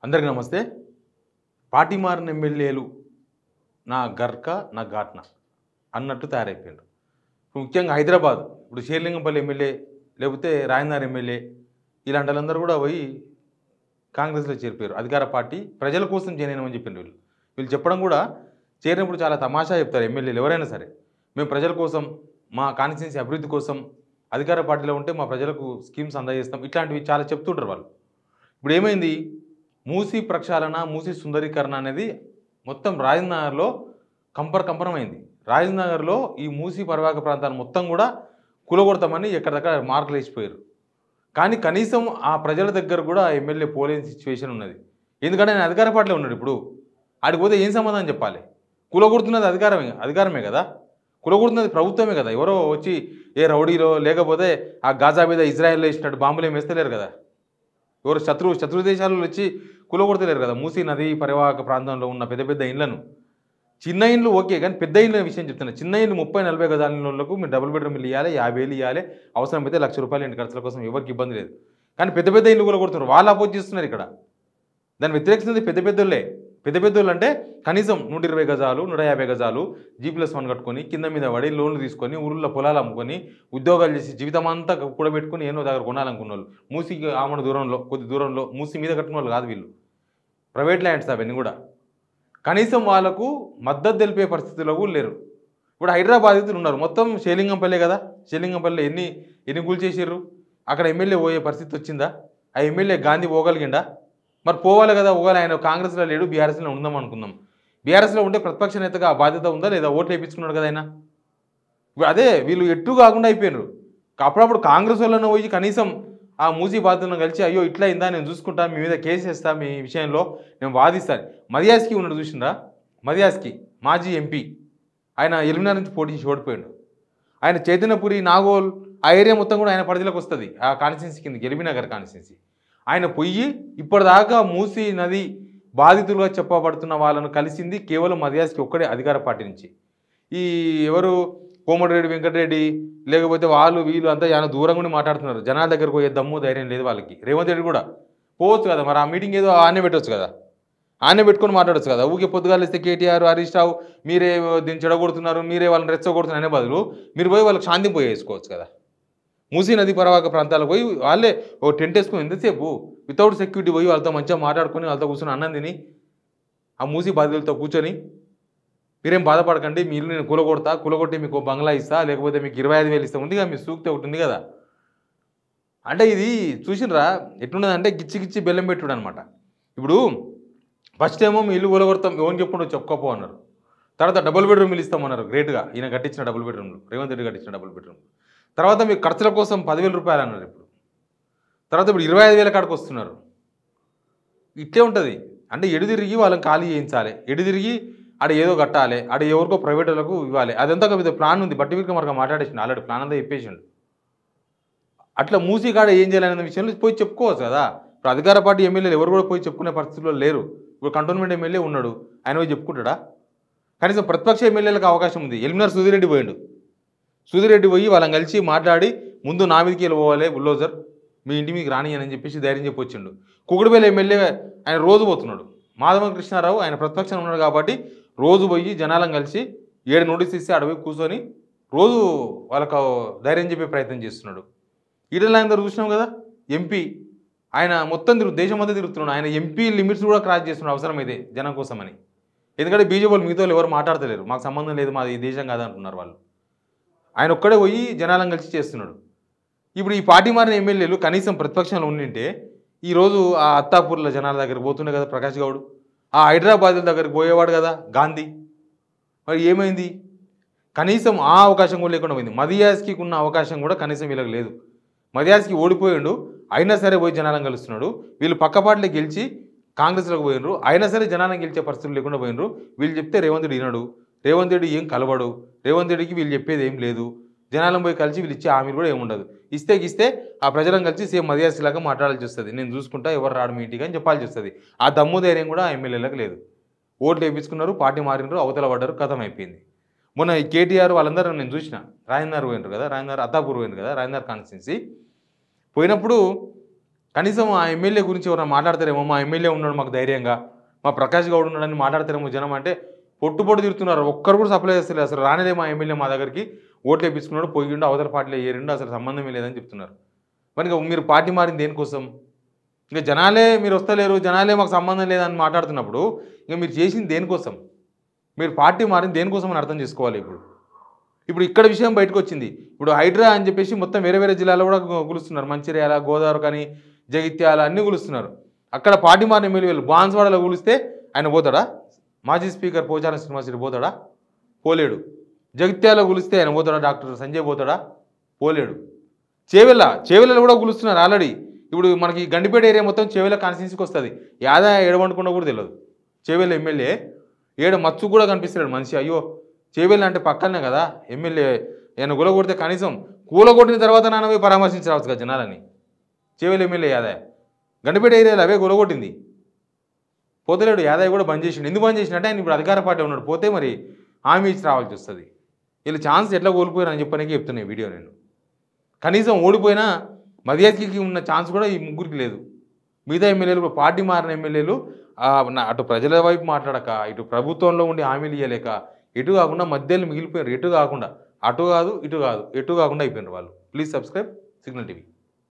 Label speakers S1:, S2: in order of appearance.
S1: అందరికీ నమస్తే. పార్టీ మారిన ఎమ్మెల్యేలు నా గర్క నా ఘాట్న అన్నట్టు తయారైపోయారు. ముఖ్యంగా హైదరాబాద్ ఇప్పుడు షేర్లింగంపల్లి ఎమ్మెల్యే లేకపోతే రాయనగర్ ఎమ్మెల్యే ఇలాంటి వాళ్ళందరూ కూడా పోయి కాంగ్రెస్లో చేరిపోయారు. అధికార పార్టీ ప్రజల కోసం చేయనని చెప్పిండ్రు వీళ్ళు. వీళ్ళు చెప్పడం కూడా చేరినప్పుడు చాలా తమాషా చెప్తారు ఎమ్మెల్యేలు ఎవరైనా సరే. మేము ప్రజల కోసం మా కాన్స్టిట్యున్సీ అభివృద్ధి కోసం అధికార పార్టీలో ఉంటే మా ప్రజలకు స్కీమ్స్ అందజేస్తాం ఇట్లాంటివి చాలా చెప్తుంటారు వాళ్ళు. ఇప్పుడు ఏమైంది, మూసీ ప్రక్షాళన మూసీ సుందరీకరణ అనేది మొత్తం రాజనగర్లో కంపరమైంది. రాజనగర్లో ఈ మూసీ పరివాహక ప్రాంతాన్ని మొత్తం కూడా కూలగొడతామని ఎక్కడిదక్కడ మార్కులు వేసిపోయారు. కానీ కనీసం ఆ ప్రజల దగ్గర కూడా ఎమ్మెల్యే పోలేని సిచ్యువేషన్ ఉన్నది. ఎందుకంటే ఆయన అధికార పార్టీలో ఉన్నాడు. ఇప్పుడు ఆడికి పోతే ఏం సమాధానం చెప్పాలి? కూలగొడుతున్నది అధికారమే కదా, కూలగొడుతున్నది ప్రభుత్వమే కదా. ఎవరో వచ్చి ఏ రౌడీలో లేకపోతే ఆ గాజా మీద ఇజ్రాయెల్లో వేసినట్టు బాంబులు ఏమి వేస్తలేరు కదా. ఎవరు శత్రు దేశాలలో వచ్చి కూలగొడతలేరు కదా. మూసీ నది పరివాహక ప్రాంతంలో ఉన్న పెద్ద పెద్ద ఇండ్లను. చిన్న ఇండ్లు ఓకే, కానీ పెద్ద ఇండ్ల విషయం చెప్తున్నా. చిన్న ఇండ్లు 30-40 గజాల ఇళ్ళకు మీరు డబుల్ బెడ్రూమ్ ఇవ్వాలి, 50,000 ఇవ్వాలి, అవసరమైతే ₹1,00,000 ఇంటి ఖర్చుల కోసం ఎవరికి ఇబ్బంది లేదు. కానీ పెద్ద పెద్ద ఇండ్లు కూలగొడుతున్నారు, వాళ్ళు అపోజ్ చేస్తున్నారు ఇక్కడ. దాన్ని వ్యతిరేకిస్తుంది పెద్ద పెద్దోళ్ళే. పెద్ద పెద్దోళ్ళు అంటే కనీసం 120 గజాలు 150 గజాలు G+1 కట్టుకొని కింద మీద పడి లోన్లు తీసుకొని ఊళ్ళో పొలాలు అమ్ముకొని ఉద్యోగాలు చేసి జీవితం అంతా కూడబెట్టుకుని ఏనో దగ్గర కొనాలనుకున్న వాళ్ళు. మూసీకి ఆమడ దూరంలో కొద్ది దూరంలో మూసీ మీద కట్టుకున్న వాళ్ళు కాదు వీళ్ళు. ప్రైవేట్ ల్యాండ్స్ అవన్నీ కూడా. కనీసం వాళ్ళకు మద్దతు తెలిపే పరిస్థితుల్లో కూడా లేరు. ఇప్పుడు హైదరాబాద్ ఉన్నారు, మొత్తం షేర్లింగంపల్లె కదా. షేర్లింగంపల్లె ఎన్ని కూల్చేసారు. అక్కడ ఎమ్మెల్యే పోయే పరిస్థితి వచ్చిందా? ఆ ఎమ్మెల్యే గాంధీ పోగలిగిండా? మరి పోవాలి కదా. పోవాలి, ఆయన కాంగ్రెస్లో లేడు, బీఆర్ఎస్లో ఉందాం అనుకుందాం. బీఆర్ఎస్లో ఉంటే ప్రతిపక్ష నేతగా ఆ బాధ్యత ఉందా లేదా? ఓట్లు వేయించుకున్నాడు కదా ఆయన. ఇప్పుడు అదే వీళ్ళు ఎట్టు కాకుండా అయిపోయినారు. అప్పుడప్పుడు కాంగ్రెస్ వాళ్ళను పోయి కనీసం ఆ మూసీ బాధితులను కలిసి అయ్యో ఇట్లా అయిందా నేను చూసుకుంటా, మీ మీద కేసు వేస్తా, మీ విషయంలో నేను వాదిస్తాను. మదియాస్కి ఉన్నాడు చూసిండ్రా, మదియాస్కి మాజీ ఎంపీ. ఆయన ఎలిమినార్ నుంచి పోటీ చేసి ఓడిపోయాడు. ఆయన చైతన్యపురి నాగోల్ ఆ ఏరియా మొత్తం కూడా ఆయన పరిధిలోకి వస్తుంది. ఆ కాన్స్టిట్యున్సీ కిందకి ఎలిమినగర్ కాన్స్టిట్యున్సీ. ఆయన పొయ్యి ఇప్పటిదాకా మూసీ నది బాధితులుగా చెప్పబడుతున్న వాళ్ళను కలిసింది కేవలం మదియాస్కి ఒక్కడే అధికార పార్టీ నుంచి. ఈ ఎవరు కోమటిరెడ్డి వెంకటరెడ్డి లేకపోతే వాళ్ళు వీళ్ళు అంతా చాలా దూరంగా మాట్లాడుతున్నారు. జనాల దగ్గరకు పోయే దమ్ము ధైర్యం లేదు వాళ్ళకి. రేవంత్ రెడ్డి కూడా పోవచ్చు కదా, మరి ఆ మీటింగ్ ఏదో ఆనే పెట్టవచ్చు కదా, ఆనే పెట్టుకొని మాట్లాడవచ్చు కదా. ఊకే పొద్దుగాలిస్తే కేటీఆర్ హరీష్ రావు మీరే దీన్ని చెడగొడుతున్నారు, మీరే వాళ్ళని రెచ్చగొడుతున్నారు అనే బదులు మీరు పోయి వాళ్ళకి శాంతి పోయేసుకోవచ్చు కదా. మూసీ నది పరివాహక ప్రాంతాలకు పోయి వాళ్ళే ఓ టెంట్ వేసుకుని ఎంతసేపు వితౌట్ సెక్యూరిటీ పోయి వాళ్ళతో మంచిగా మాట్లాడుకొని వాళ్ళతో కూర్చొని అన్నం తిని ఆ మూసీ బాధితులతో కూర్చొని మీరేం బాధపడకండి, మీ ఇల్లు నేను కూలగొట్టి మీకు బంగ్లా ఇస్తా, లేకపోతే మీకు 25,000 ఇస్తా, ఉంది కదా మీ సూక్తి ఒకటి ఉంది కదా. అంటే ఇది చూసినరా ఎట్లున్నదంటే గిచ్చి బెల్లం పెట్టుడు అనమాట. ఇప్పుడు ఫస్ట్ ఏమో మీ ఇల్లు కూలగొడతాం ఎవరిని చెప్పుకోపో అన్నారు. తర్వాత డబుల్ బెడ్రూమ్ ఇల్లు ఇస్తామన్నారు. గ్రేట్గా ఈయన కట్టించిన డబుల్ బెడ్రూమ్లు, రేవంత్ రెడ్డి కట్టించిన డబుల్ బెడ్రూమ్. తర్వాత మీకు ఖర్చుల కోసం ₹10,000 అన్నారు. ఇప్పుడు 25,000 కాడికి వస్తున్నారు. ఇట్లే ఉంటుంది. అంటే ఎడు తిరిగి వాళ్ళని ఖాళీ చేయించాలి, ఎడు తిరిగి ఆడ ఏదో కట్టాలి, ఆడ ఎవరికో ప్రైవేట్ వాళ్ళకు ఇవ్వాలి. అదంతా మీద ప్లాన్ ఉంది. బట్టి విక్రమార్క మాట్లాడేసిండు, ఆల్రెడీ ప్లాన్ అంతా చెప్పేసిండు. అట్లా మూసీ కాడ ఏం చేయాలనే విషయంలో పోయి చెప్పుకోవచ్చు కదా. ఇప్పుడు అధికార పార్టీ ఎమ్మెల్యేలు ఎవరు కూడా పోయి చెప్పుకునే పరిస్థితుల్లో లేరు. ఇప్పుడు కంటోన్మెంట్ ఎమ్మెల్యే ఉన్నాడు, ఆయన పోయి చెప్పుకుంటాడా? కనీసం ప్రతిపక్ష ఎమ్మెల్యేలకు అవకాశం ఉంది. ఎలిమినార్ సుధీరెడ్డి పోయిండు. సుధీరెడ్డి పోయి వాళ్ళని కలిసి మాట్లాడి ముందు నా మీదకి వెళ్ళిపోవాలి బుల్లోజర్, మీ ఇంటి మీకు రాని అని చెప్పేసి ధైర్యం చెప్పి వచ్చిండు. కుకుడుపల్లి ఎమ్మెల్యే ఆయన రోజు పోతున్నాడు. మాధవ కృష్ణారావు ఆయన ప్రతిపక్షం ఉన్నాడు కాబట్టి రోజు పోయి జనాలను కలిసి 7 నోటీస్ ఇస్తే అడవి కూర్చొని రోజు వాళ్ళకు ధైర్యం చెప్పే ప్రయత్నం చేస్తున్నాడు. ఈటల అందరూ చూసినాం కదా, ఎంపీ ఆయన మొత్తం దేశం అంతా తిరుగుతున్నాడు. ఆయన ఎంపీ లిమిట్స్ కూడా క్రాస్ చేస్తున్నాడు అవసరమైతే జనం కోసమని. ఎందుకంటే బీజేపీ వాళ్ళు మిగతా ఎవరు మాట్లాడతలేరు, మాకు సంబంధం లేదు, మాది ఈ దేశం కాదంటున్నారు వాళ్ళు. ఆయన ఒక్కడే పోయి జనాలను కలిసి చేస్తున్నాడు. ఇప్పుడు ఈ పార్టీ మారిన ఎమ్మెల్యేలు కనీసం ప్రతిపక్షంలో ఉండింటే ఈరోజు ఆ అత్తాపూర్ల జనాల దగ్గరికి పోతుండే కదా ప్రకాష్ గౌడ్, ఆ హైదరాబాద్ దగ్గరికి పోయేవాడు కదా గాంధీ. మరి ఏమైంది? కనీసం ఆ అవకాశం కూడా లేకుండా పోయింది. మదియాస్కి ఉన్న అవకాశం కూడా కనీసం వీళ్ళకి లేదు. మదియాస్కి ఓడిపోయిండు, అయినా సరే పోయి జనాలను కలుస్తున్నాడు. వీళ్ళు పక్క పార్టీలో గెలిచి కాంగ్రెస్లోకి పోయినరు, అయినా సరే జనాలను గెలిచే పరిస్థితులు లేకుండా పోయినరు. వీళ్ళు చెప్తే రేవంత్ రెడ్డి వినడు, రేవంత్ రెడ్డి ఏం కలవడు, రేవంత్ రెడ్డికి వీళ్ళు చెప్పేది ఏం లేదు. జనాలను పోయి కలిసి వీళ్ళు ఇచ్చే హామీలు కూడా ఏముండదు. ఇస్తే ఆ ప్రజలను కలిసి సేమ్ మదియాస్ లాగా మాట్లాడాల్సి వస్తుంది. నేను చూసుకుంటా, ఎవరు రాడు మీ ఇంటికి అని చెప్పాల్సి వస్తుంది. ఆ దమ్ము ధైర్యం కూడా ఆ ఎమ్మెల్యేలకు లేదు. ఓట్లు వేయించుకున్నారు, పార్టీ మారినారు, అవతల పడ్డారు, కథం అయిపోయింది. మొన్న ఈ కేటీఆర్ వాళ్ళందరూ నేను చూసిన రాజనగర్ పోయినారు కదా, రాజనగర్ అత్తాపూర్ పోయినారు కదా, రాజనగర్ కాన్స్టిట్యున్సీ పోయినప్పుడు కనీసం ఆ ఎమ్మెల్యే గురించి ఎవరైనా మాట్లాడతారేమో, మా ఎమ్మెల్యే ఉన్నాడు మాకు ధైర్యంగా, మా ప్రకాష్ గౌడ్ ఉన్నాడని మాట్లాడతారేమో జనం అంటే పొట్టు తిరుగుతున్నారు. ఒక్కరు కూడా సప్లై చేస్తారు. అసలు రానేదే మా ఎమ్మెల్యే మా దగ్గరికి, ఓట్లు వేయించుకున్నాడు, పోయిండు, అవతల పార్టీలో ఏరిండు, అసలు సంబంధమే లేదని చెప్తున్నారు. మరి మీరు పార్టీ మారింది దేనికోసం? ఇంకా జనాలే మీరు వస్తలేరు, జనాలే మాకు సంబంధం లేదని మాట్లాడుతున్నప్పుడు ఇంకా మీరు చేసింది దేనికోసం? మీరు పార్టీ మారింది దేనికోసం అని అర్థం చేసుకోవాలి. ఇప్పుడు ఇక్కడ విషయం బయటకు వచ్చింది. ఇప్పుడు హైడ్రా అని చెప్పేసి మొత్తం వేరే జిల్లాలో కూడా గులుస్తున్నారు. మంచిర్యాల, గోదావరి కానీ, జగిత్యాల అన్నీ గులుస్తున్నారు. అక్కడ పార్టీ మారిన ఎమ్మెల్యేలు బాన్స్వాడలో గులిస్తే ఆయన పోతాడా? మాజీ స్పీకర్ పోచారం శ్రీనివాసరెడ్డి పోతాడా? పోలేడు. జగిత్యాల గులిస్తే ఆయన పోతాడా? డాక్టర్ సంజయ్ పోతాడా? పోలేడు. చేవెళ్ళలో కూడా గులుస్తున్నారు ఆల్రెడీ. ఇప్పుడు మనకి గండిపేట ఏరియా మొత్తం చేవెళ్ళ కాన్స్టిట్యున్సీకి వస్తుంది. యాదా ఏడవనుకున్నా కూడా తెలియదు. చేవెళ్ళ ఎమ్మెల్యే మచ్చు కూడా కనిపిస్తున్నాడు మనిషి. అయ్యో, చేవెళ్ళ అంటే పక్కనే కదా ఎమ్మెల్యే, ఆయన కూలగొడితే కనీసం కూలగొట్టిన తర్వాత నాన్న పోయి పరామర్శించరావచ్చు కదా జనాలని. చేవెళ్ళ ఎమ్మెల్యే యాదయ్య గండిపేట ఏరియాలో అవే కూలగొట్టింది. పోతలేడు. యాదయ్య కూడా బంద్ చేసిండు. ఎందుకు బంద్ చేసినట్టే ఆయన ఇప్పుడు అధికార పార్టీ ఉన్నాడు. పోతే మరి హామీ ఇచ్చి రావాల్సి వస్తుంది. వీళ్ళు ఛాన్స్ ఎట్లా కోల్పోయారని చెప్పడానికి చెప్తున్నాయి వీడియో. నేను కనీసం ఓడిపోయినా మర్యాదకి ఉన్న ఛాన్స్ కూడా ఈ ముగ్గురికి లేదు. మిగతా ఎమ్మెల్యేలు, పార్టీ మారిన ఎమ్మెల్యేలు అటు ప్రజల వైపు మాట్లాడక, ఇటు ప్రభుత్వంలో ఉండి హామీలు ఇవ్వలేక, ఎటు కాకుండా మధ్యలో మిగిలిపోయారు. ఎటు కాకుండా అటు కాదు, ఇటు కాదు, ఎటు కాకుండా అయిపోయినారు వాళ్ళు. Please subscribe signal TV.